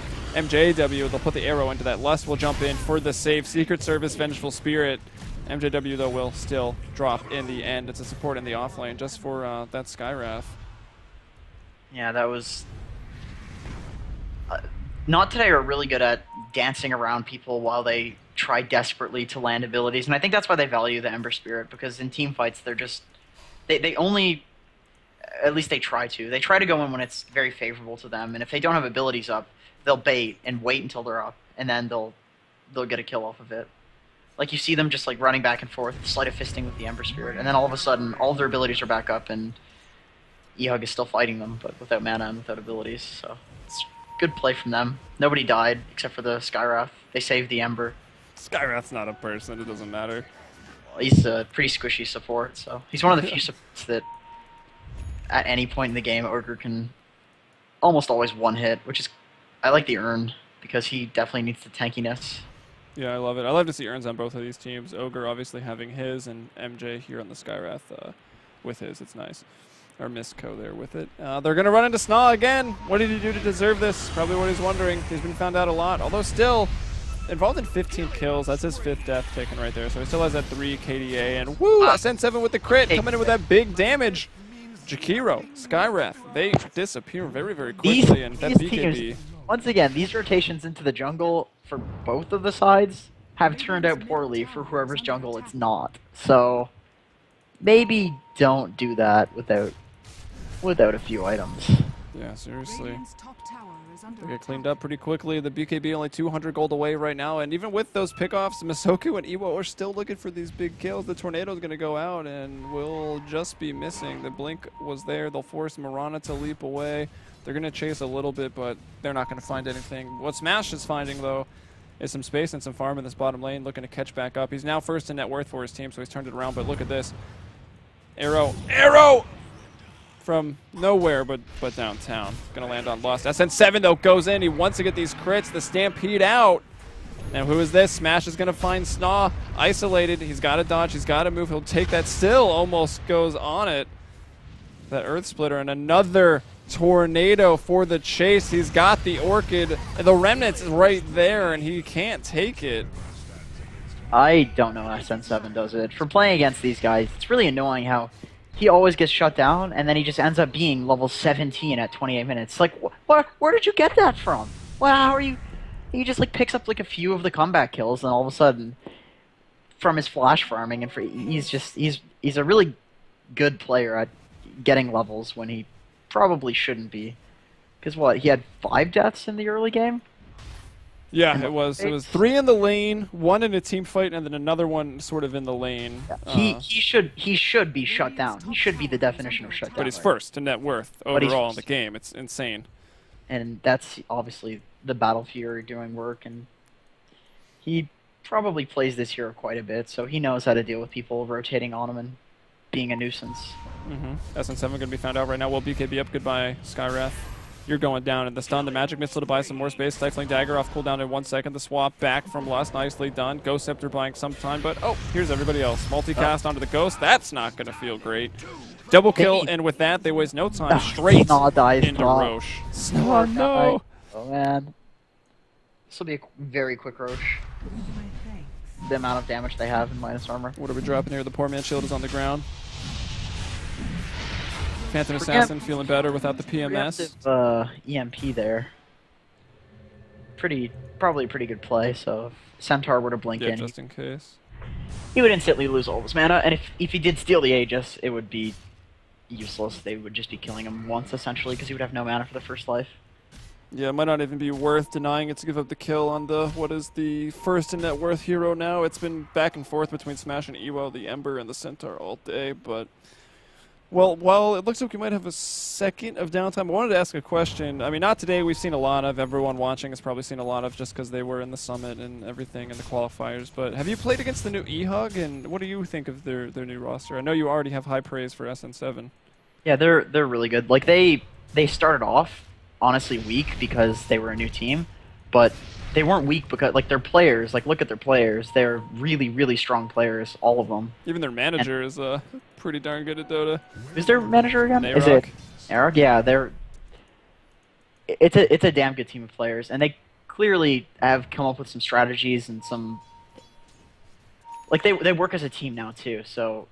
They'll put the arrow into that. Lust will jump in for the save. Secret Service, Vengeful Spirit. MJW, though, will still drop in the end. It's a support in the off lane just for that Skywrath. Yeah, that was... Not Today are really good at dancing around people while they try desperately to land abilities, and I think that's why they value the Ember Spirit, because in team fights, they're just... They only... At least they try to. They try to go in when it's very favorable to them, and if they don't have abilities up, they'll bait and wait until they're up, and then they'll get a kill off of it. Like, you see them just, like, running back and forth, sleight of fisting with the Ember Spirit, and then all of a sudden, all of their abilities are back up, and eHug is still fighting them, but without mana and without abilities. So it's good play from them. Nobody died except for the Skywrath. They saved the Ember. Skywrath's not a person, it doesn't matter. He's a pretty squishy support, so he's one of the few supports that at any point in the game Ogre can almost always one hit, which is I like the Urn because he definitely needs the tankiness. Yeah, I love it. I love to see Urns on both of these teams. Ogre obviously having his, and MJ here on the Skywrath with his. It's nice. Or Misco there with it. They're going to run into Snaw again. What did he do to deserve this? Probably what he's wondering. He's been found out a lot, although still involved in 15 kills. That's his 5th death taken right there. So he still has that 3 KDA. And woo, SN7 with the crit, coming in with that big damage. Jakiro, Skywrath, they disappear very, very quickly. And that BKB. Teams, once again, these rotations into the jungle for both of the sides have turned out poorly for whoever's jungle it's not. So maybe don't do that without a few items. Yeah, seriously. Radiant's top tower is under They get attack. cleaned up pretty quickly. The BKB only 200 gold away right now, and even with those pickoffs, Masoku and Iwo are still looking for these big kills. The Tornado's going to go out and will just be missing. The Blink was there. They'll force Mirana to leap away. They're going to chase a little bit, but they're not going to find anything. What Smash is finding, though, is some space and some farm in this bottom lane, looking to catch back up. He's now first in net worth for his team, so he's turned it around, but look at this. Arrow! From nowhere but downtown. Gonna land on Lust. SN7 though goes in. He wants to get these crits. The Stampede out. Now who is this? Smash is gonna find Snaw isolated. He's got to dodge. He's got to move. He'll take that. Still almost goes on it. That Earth Splitter and another Tornado for the chase. He's got the Orchid. The Remnants is right there and he can't take it. I don't know how SN7 does it. For playing against these guys, it's really annoying how he always gets shut down, and then he just ends up being level 17 at 28 minutes. Like, where did you get that from? Well, how are you? He just like picks up like a few of the comeback kills, and all of a sudden, from his flash farming, and he's a really good player at getting levels when he probably shouldn't be. Because what, he had 5 deaths in the early game? Yeah, it was 3 in the lane, 1 in a team fight, and then another one sort of in the lane. He should be shut down. He should be the definition of shut down. But he's right? first in net worth overall in the game. It's insane. And that's obviously the Battle Fury doing work, and he probably plays this hero quite a bit, so he knows how to deal with people rotating on him and being a nuisance. SN7 going to be found out right now. Well, BKB up. Goodbye, Skywrath. You're going down, and the stun, the magic missile to buy some more space. Stifling dagger off cooldown in 1 second. The swap back from Lust, nicely done. Ghost Scepter buying some time, but oh, here's everybody else. Multicast onto the Ghost. That's not going to feel great. Double kill, and with that, they waste no time. Straight Snaw dies into from- Roche. Snaw, no. Oh man. This will be a very quick Roche. My thanks. The amount of damage they have in minus armor. What are we dropping here? The poor man's shield is on the ground. Phantom Assassin feeling better without the PMS. Preemptive, EMP there. Probably a pretty good play, so if Centaur were to blink Yeah, in, just in case. he would instantly lose all of his mana, and if he did steal the Aegis, it would be useless. They would just be killing him once, essentially, because he would have no mana for the first life. Yeah, it might not even be worth denying it to give up the kill on the, what is the first in net worth hero now. It's been back and forth between Smash and Ewo, the Ember and the Centaur all day, but... Well, while it looks like we might have a second of downtime, I wanted to ask a question. I mean, not today. We've seen a lot of. Everyone watching has probably seen a lot of just because they were in the summit and everything and the qualifiers. But have you played against the new eHug, and what do you think of their new roster? I know you already have high praise for SN7. Yeah, they're really good. Like they started off honestly weak because they were a new team, but they weren't weak because like their players. Like look at their players; they're really strong players, all of them. Even their manager is pretty darn good at Dota. Who's their manager again? Is Narok. it Narok? Yeah, it's a damn good team of players, and they clearly have come up with some strategies and some like they work as a team now too. So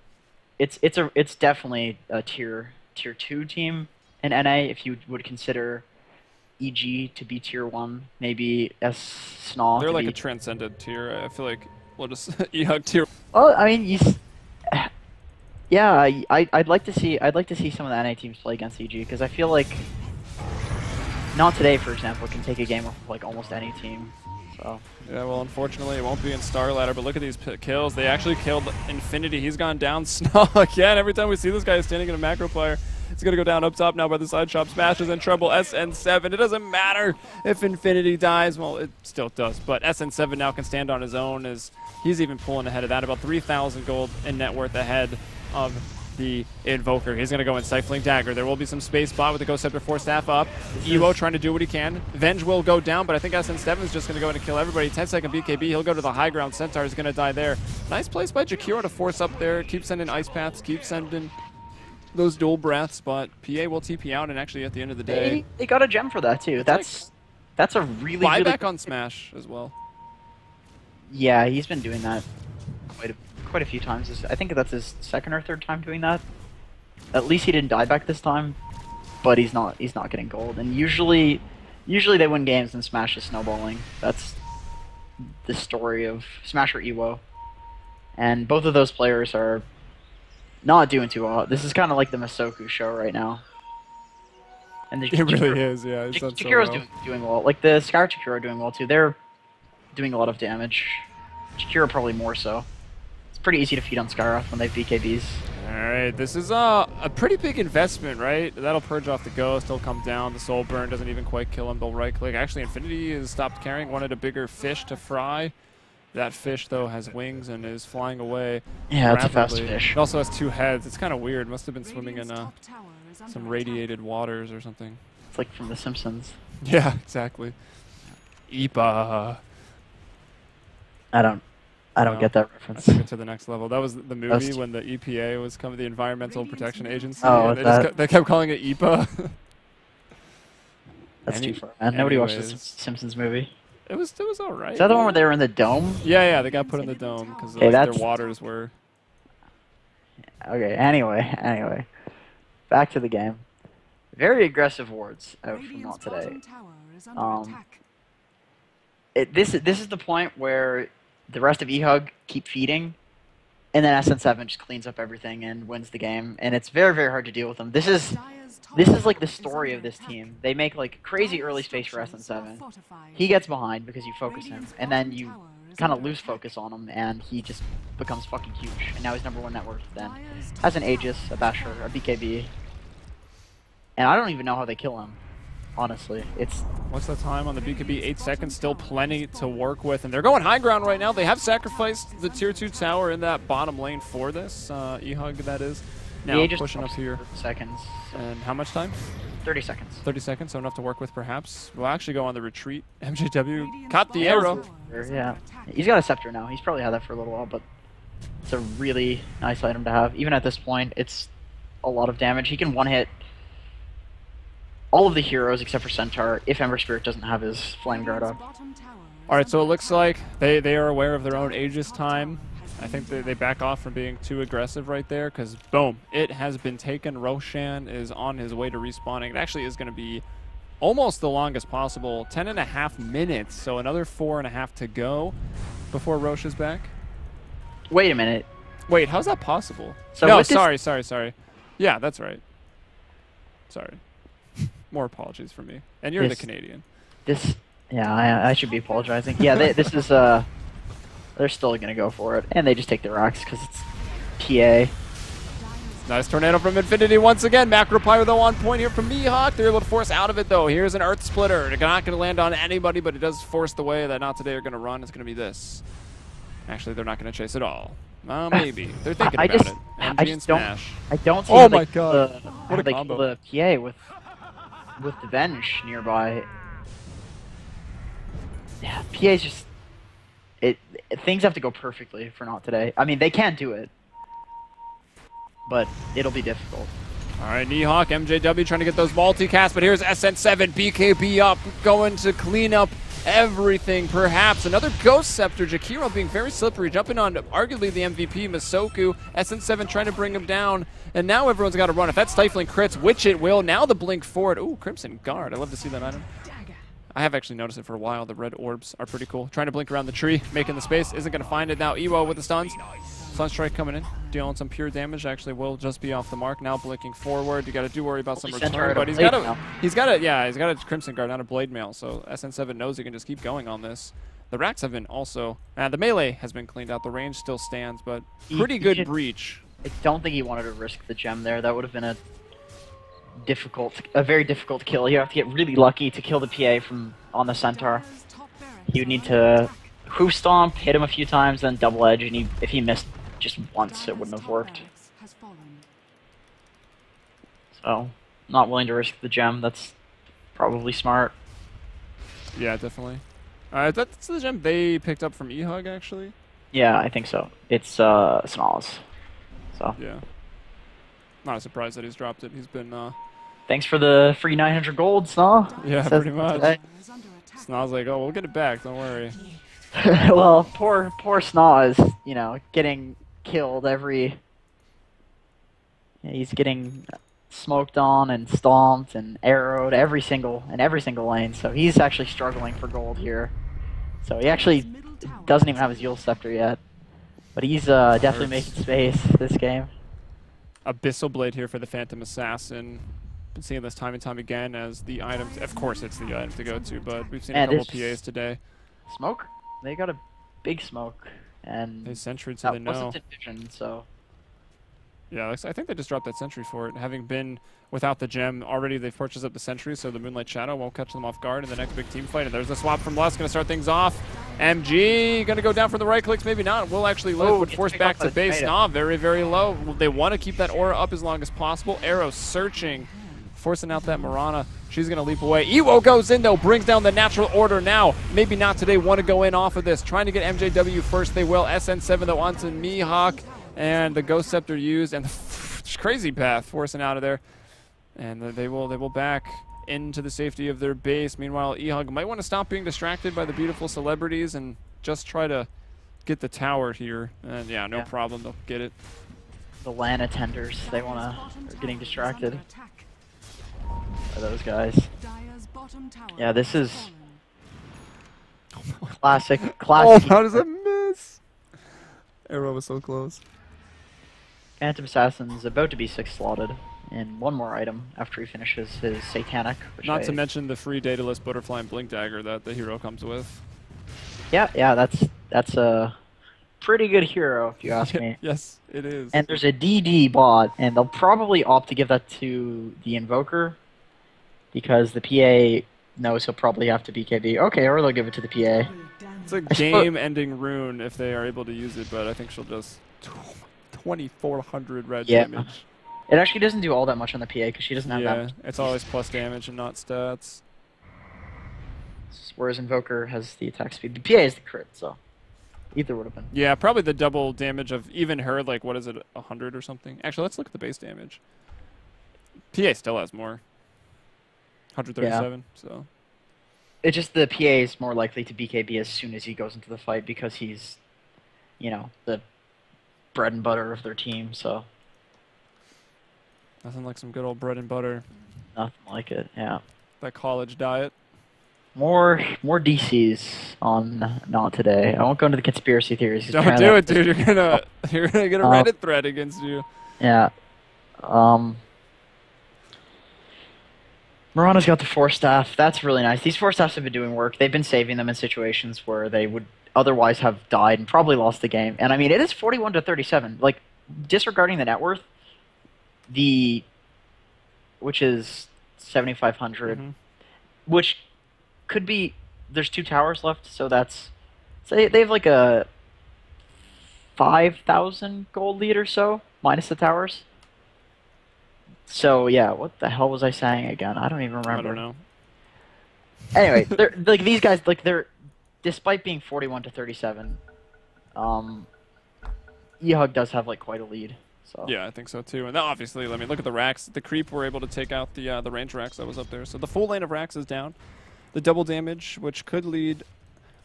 it's definitely a tier 2 team in NA if you would consider EG to be tier 1, maybe Snaw. They're to like be... a transcended tier. I feel like we'll just eHug tier. Well, I mean, yeah, I'd like to see some of the NA teams play against EG because I feel like not today, for example, can take a game off of like almost any team. So Yeah, well, unfortunately, it won't be in Starladder, but look at these kills. They actually killed Infinity. He's gone down. Snaw again. Every time we see this guy standing in a macro player, It's going to go down up top now by the side shop. Smashes in trouble. SN7. It doesn't matter if Infinity dies. Well, it still does. But SN7 now can stand on his own as he's even pulling ahead of that. About 3,000 gold in net worth ahead of the Invoker. He's going to go in Stifling Dagger. There will be some space bot with the Ghost Scepter Force Staff up. Evo trying to do what he can. Venge will go down, but I think SN7 is just going to go in and kill everybody. 10-second BKB. He'll go to the high ground. Centaur is going to die there. Nice place by Jakiro to force up there. Keep sending Ice Paths. Keep sending those dual breaths, but PA will TP out, and actually at the end of the day... They got a gem for that, too. That's a really, buyback on Smash as well. Yeah, he's been doing that quite a few times. I think that's his second or third time doing that. At least he didn't die back this time, but he's not getting gold. And usually they win games and Smash is snowballing. That's the story of Smash or Evo. And both of those players are not doing too well. This is kind of like the Masoku show right now. And it really is, yeah. Jakiro's doing well. Like the Scar Jakiro are doing well too. They're doing a lot of damage. Jakiro probably more so. It's pretty easy to feed on Scar when they have BKBs. Alright, this is a pretty big investment, right? That'll purge off the Ghost, he'll come down, the Soul Burn doesn't even quite kill him, they'll right click. Actually, Infinity has stopped carrying, wanted a bigger fish to fry. That fish, though, has wings and is flying away. Yeah, rapidly. it's a fast fish. It also has 2 heads. It's kind of weird. Must have been swimming in some radiated waters or something. It's like from The Simpsons. Yeah, exactly. Ipa. I don't get that reference. I took it to the next level. That was the movie when the EPA was coming, the Environmental Protection Agency. Oh, and they kept calling it IPA. That's too far, man. Nobody watched the Simpsons movie. It was all right. Is that the one where they were in the dome? Yeah, they got put in the dome because their waters were. Okay. Anyway, back to the game. Very aggressive wards out from Not Today. This is the point where the rest of eHug keep feeding, and then SN7 just cleans up everything and wins the game. And it's very, very hard to deal with them. This is like the story of this team. They make like crazy early space for SN7. He gets behind because you focus him, and then you kind of lose focus on him, and he just becomes fucking huge. And now he's #1 net worth then. Has an Aegis, a Basher, a BKB. And I don't even know how they kill him. Honestly, what's the time on the BKB? 8 seconds, still plenty to work with, and they're going high ground right now. They have sacrificed the tier 2 tower in that bottom lane for this eHug. That is now pushing up here. Seconds. And how much time? 30 seconds. 30 seconds, so enough to work with. Perhaps we'll actually go on the retreat. MJW caught the arrow. Yeah, he's got a scepter now. He's probably had that for a little while, but it's a really nice item to have. Even at this point, it's a lot of damage. He can one-hit all of the heroes except for Centaur if Ember Spirit doesn't have his Flame Guard up. Alright, so it looks like they are aware of their own Aegis time. I think they back off from being too aggressive right there because, boom, it has been taken. Roshan is on his way to respawning. It actually is going to be almost the longest possible, 10.5 minutes, so another 4.5 to go before Roche is back. Wait a minute. Wait, how's that possible? So no, sorry. Yeah, that's right. Sorry. More apologies for me. And you're the Canadian. Yeah, I should be apologizing. Yeah, this is, they're still going to go for it. And they just take the rocks because it's PA. Nice tornado from Infinity once again. Macro Pyro, though, on point here from eHug. They're able to force out of it, though. Here's an Earth Splitter. They're not going to land on anybody, but it does force the way that Not Today are going to run. It's going to be this. Actually, they're not going to chase at all. Maybe. They're thinking about it. MG and Smash. I don't see oh my god. What a combo. The PA with the Venge nearby. Yeah, PA's just... Things have to go perfectly for Not Today. I mean, they can do it, but it'll be difficult. All right, Nehawk, MJW trying to get those multicasts, but here's SN7, BKB up, going to clean up everything. Perhaps another Ghost Scepter. Jakiro being very slippery, jumping on arguably the MVP, Masoku. SN7 trying to bring him down, and now everyone's got to run. If that's Stifling crits, which it will, now the blink forward. Ooh, Crimson Guard. I love to see that item. I have actually noticed it for a while. The red orbs are pretty cool. Trying to blink around the tree, making the space. Isn't going to find it now. Ewo with the stuns. Sunstrike coming in, dealing some pure damage. Actually will just be off the mark. Now blinking forward. You got to do worry about some return, but he's got a Crimson Guard, not a Blade Mail. So SN7 knows he can just keep going on this. The racks have been also, the melee has been cleaned out. The range still stands, but pretty good breach. I don't think he wanted to risk the gem there. That would have been a a very difficult kill. You have to get really lucky to kill the PA from on the Centaur. Dire's top barracks You would need to hoof stomp, hit him a few times, then double edge, and if he missed just once, it wouldn't have worked. has fallen. So, not willing to risk the gem. That's probably smart. Yeah, definitely. That's the gem they picked up from eHug, actually. Yeah, I think so. It's Snaz. So, Yeah. Not a surprise that he's dropped it. He's been, thanks for the free 900 gold, Snaw. yeah, Says pretty much. today. Is under attack. Snaw's like, oh, we'll get it back. Don't worry. Well, poor Snaw is, getting killed every. He's getting smoked on and stomped and arrowed in every single lane. So he's actually struggling for gold here. So he actually doesn't even have his Yule Scepter yet, but he's definitely making space this game. Abyssal Blade here for the Phantom Assassin. Been seeing this time and time again as the item. Of course, it's the item to go to, but we've seen a And couple it's- PAs today. Smoke? They got a big smoke, and They sentry to that the no. wasn't in vision. So Yeah, I think they just dropped that sentry for it. Having been without the gem already, they've purchased up the sentry, so the Moonlight Shadow won't catch them off guard in the next big team fight. And there's the swap from Lust, going to start things off. MG going to go down for the right clicks, maybe not. Will actually live, would gets force picked back up to by the base. tomato. Nah, very, very low. They want to keep that aura up as long as possible. Arrow searching, forcing out that Mirana. She's going to leap away. Ewo goes in, though, brings down the natural order now. Maybe not today, want to go in off of this. Trying to get MJW first, they will. SN7, though, onto Mihawk. And the Ghost Scepter used, and the crazy path forcing out of there. And they will back into the safety of their base. Meanwhile, eHug might want to stop being distracted by the beautiful celebrities and just try to get the tower here. And yeah, no problem, they'll get it. the LAN attenders, they're getting distracted Attack. by those guys. Dire's bottom tower Yeah, this has is fallen. classic. Oh, how does it miss? Arrow was so close. Phantom Assassin's about to be 6 slotted in one more item after he finishes his Satanic. Which Not to mention the free dataless butterfly and blink dagger that the hero comes with. Yeah, that's a pretty good hero if you ask me. Yes, it is. And there's a DD bot, and they'll probably opt to give that to the Invoker because the PA knows he'll probably have to BKB. Okay, or they'll give it to the PA. It's a game-ending rune if they are able to use it, but I think she'll just 2,400 red Yeah. damage. It actually doesn't do all that much on the PA because she doesn't have Yeah, that. it's always plus damage and not stats. Whereas Invoker has the attack speed. The PA is the crit, so either would have been. Yeah, probably the double damage of even her, like, what is it, 100 or something? Actually, let's look at the base damage. PA still has more. 137, so. It's just the PA is more likely to BKB as soon as he goes into the fight because he's, the bread and butter of their team, so Nothing like some good old bread and butter. nothing like it, yeah. That college diet. More DCs on Not Today. I won't go into the conspiracy theories. 'cause Don't do it, dude. You're gonna get a Reddit thread against you. Yeah. Mirana's got the 4 staff. That's really nice. These 4 staffs have been doing work. They've been saving them in situations where they would otherwise have died and probably lost the game. And I mean, it is 41 to 37. Like, disregarding the net worth, which is 7,500, which could be. There's 2 towers left, so that's. So they have like a 5,000 gold lead or so minus the towers. So yeah, what the hell was I saying again? I don't even remember. I don't know. Anyway, they're like these guys. Like they're, despite being 41 to 37, eHug does have like quite a lead. So Yeah, I think so too. And obviously, I mean, look at the racks. The creep were able to take out the range racks that was up there. So the full lane of racks is down. The double damage, which could lead.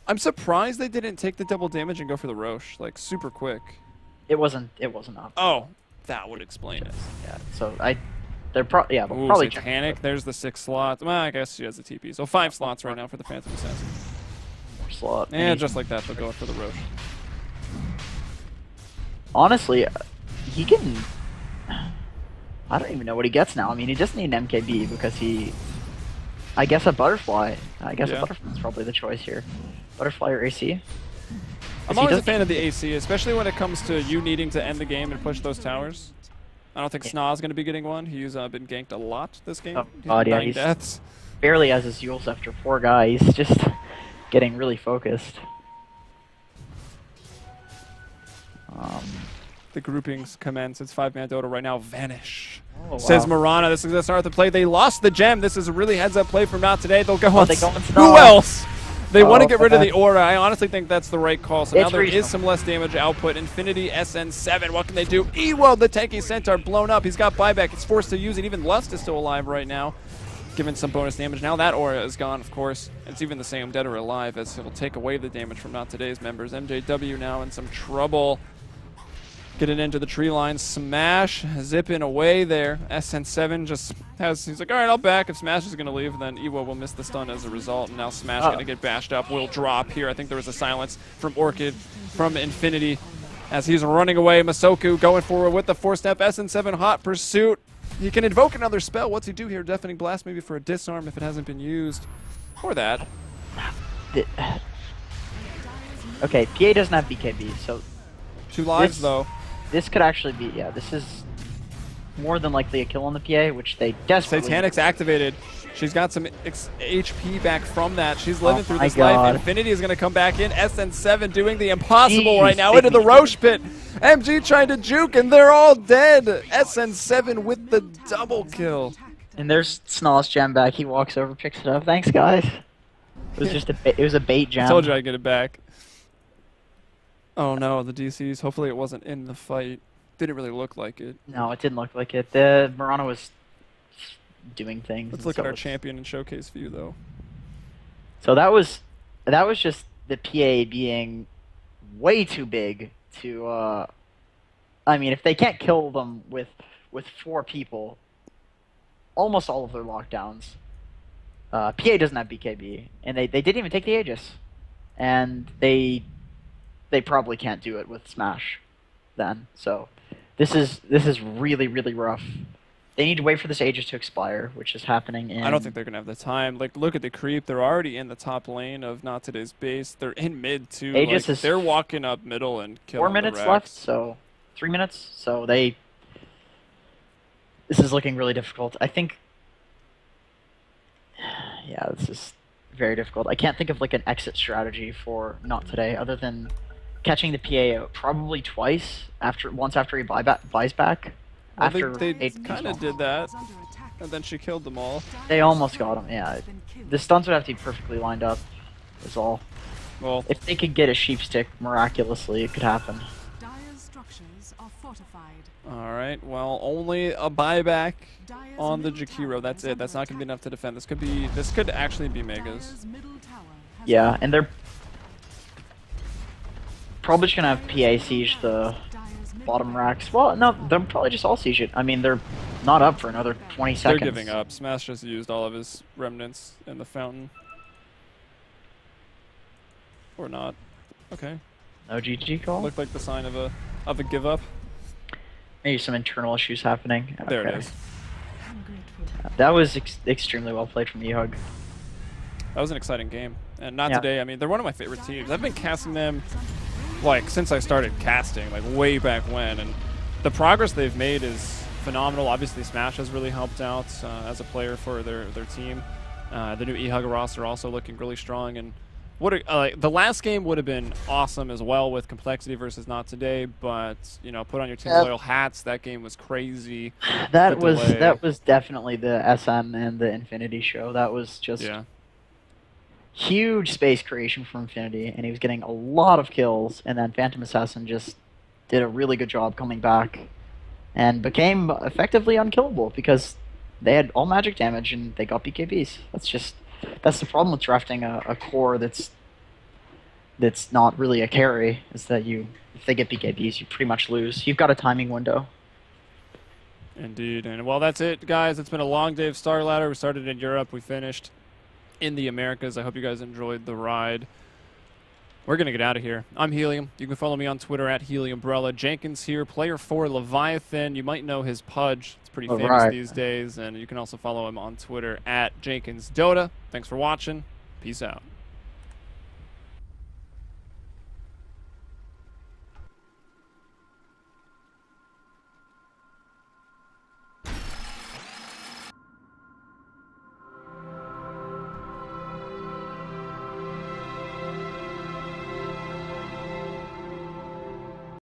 I'm surprised they didn't take the double damage and go for the Roche like super quick. it wasn't up. Oh, that would explain it. Yeah. So they're probably Ooh, probably Satanic. There's the 6 slots. Well, I guess she has a TP. So 5 slots right now for the Phantom Assassin. more slot. And just like that, they'll go for the Roche. Honestly, he can. I don't even know what he gets now. I mean, he just need an MKB because he. I guess a butterfly. I guess Yeah. a butterfly is probably the choice here. Butterfly or AC. I'm always a fan of the AC, especially when it comes to you needing to end the game and push those towers. I don't think Sna's going to be getting one. He's been ganked a lot this game. Oh, He's God, yeah, 9 he's deaths. barely has his Yules after 4 guys. Just getting really focused. The groupings commence. It's 5-man Dota right now. Vanish. Oh, Says wow. Marana. This is the start of the play. They lost the gem. This is a really heads-up play from Not Today. They'll go on. they go on Who Sna. else? They want to Oh, get rid of the okay. aura. I honestly think that's the right call. So now It's there is reasonable. some less damage output. Infinity SN7. What can they do? Ewo, the tanky centaur, blown up. He's got buyback. He's forced to use it. Even Lust is still alive right now, given some bonus damage. Now that aura is gone, of course. It's even the same, dead or alive, as he'll take away the damage from Not Today's members. MJW now in some trouble. Getting into the tree line. Smash zipping away there. SN7 just has, he's like, all right, I'll back. If Smash is going to leave, then Ewo will miss the stun as a result. And now Smash going to get bashed up. Will drop here. I think there was a silence from Orchid, from Infinity, as he's running away. Masoku going forward with the 4-step. SN7 hot pursuit. He can invoke another spell. What's he do here? Deafening Blast maybe for a disarm if it hasn't been used. Or that. Okay, PA doesn't have BKB, so 2 lives, This- though. this could actually be, yeah, this is more than likely a kill on the PA, which they desperately Satanic's activated. She's got some HP back from that. She's living through my this life. God. Infinity is going to come back in. SN7 doing the impossible Jeez, right now they into the can- Roche pit. MG trying to juke, and they're all dead. SN7 with the double kill. And there's Snall's gem back. He walks over, picks it up. Thanks, guys. It was just it was a bait gem. I told you I'd get it back. Oh no, the DCs. Hopefully it wasn't in the fight. Didn't really look like it. No, it didn't look like it. The Murano was doing things. Let's and look so at our it's- champion and showcase view, though. So that was just the PA being way too big to. I mean, if they can't kill them with 4 people, almost all of their lockdowns. PA doesn't have BKB, and they didn't even take the Aegis, and they probably can't do it with Smash, then. So this is really rough. They need to wait for this Aegis to expire, which is happening in. I don't think they're gonna have the time. Like, look at the creep. They're already in the top lane of Not Today's base. They're in mid too. Aegis Like, is they're walking up middle and killing 4 the minutes Rex. left, so 3 minutes. So this is looking really difficult. I think. Yeah, this is very difficult. I can't think of like an exit strategy for Not Today other than catching the PA out probably twice once after he buys back. Well, After they eight kind of people. did that, and then she killed them all. They almost got him. Yeah, the stuns would have to be perfectly lined up. Is all. Well, If they could get a sheep stick miraculously, it could happen. Dire's structures are fortified. all right. Well, only a buyback Dire's on the middle Jakiro. tower That's is it. That's under not gonna be attack. enough to defend. This could actually be Megas. Dire's middle tower has Yeah, been and they're probably just gonna have PA siege the Dire's middle bottom barracks racks. Well, no, they'll probably just all siege it. I mean, they're not up for another 20 They're seconds. giving up. Smash just used all of his remnants in the fountain. Or not. Okay. No GG call. Looked like the sign of a give up. Maybe some internal issues happening. There it Okay. is. ungrateful. That was extremely well played from eHug. That was an exciting game. And Not Yeah. Today, I mean, they're one of my favorite teams. I've been casting them, like, since I started casting, like, way back when. And the progress they've made is phenomenal. Obviously, Smash has really helped out as a player for their team. The new eHug roster also looking really strong. And the last game would have been awesome as well with Complexity versus Not Today. But, you know, put on your Team Yep. Loyal hats. That game was crazy. That The was delay. that was definitely the SM and the Infinity show. That was just Yeah. huge space creation from Infinity, and he was getting a lot of kills. And then Phantom Assassin just did a really good job coming back, and became effectively unkillable because they had all magic damage and they got BKBs. That's the problem with drafting a core that's not really a carry, is that if they get BKBs, you pretty much lose. You've got a timing window. Indeed. And well, that's it, guys. It's been a long day of Starladder. We started in Europe. We finished in the Americas. I hope you guys enjoyed the ride. We're going to get out of here. I'm Helium. You can follow me on Twitter at HeliumBrella. Jenkins here, player for Leviathan. You might know his Pudge. It's pretty famous Right. these days. And you can also follow him on Twitter at JenkinsDota. Thanks for watching. Peace out.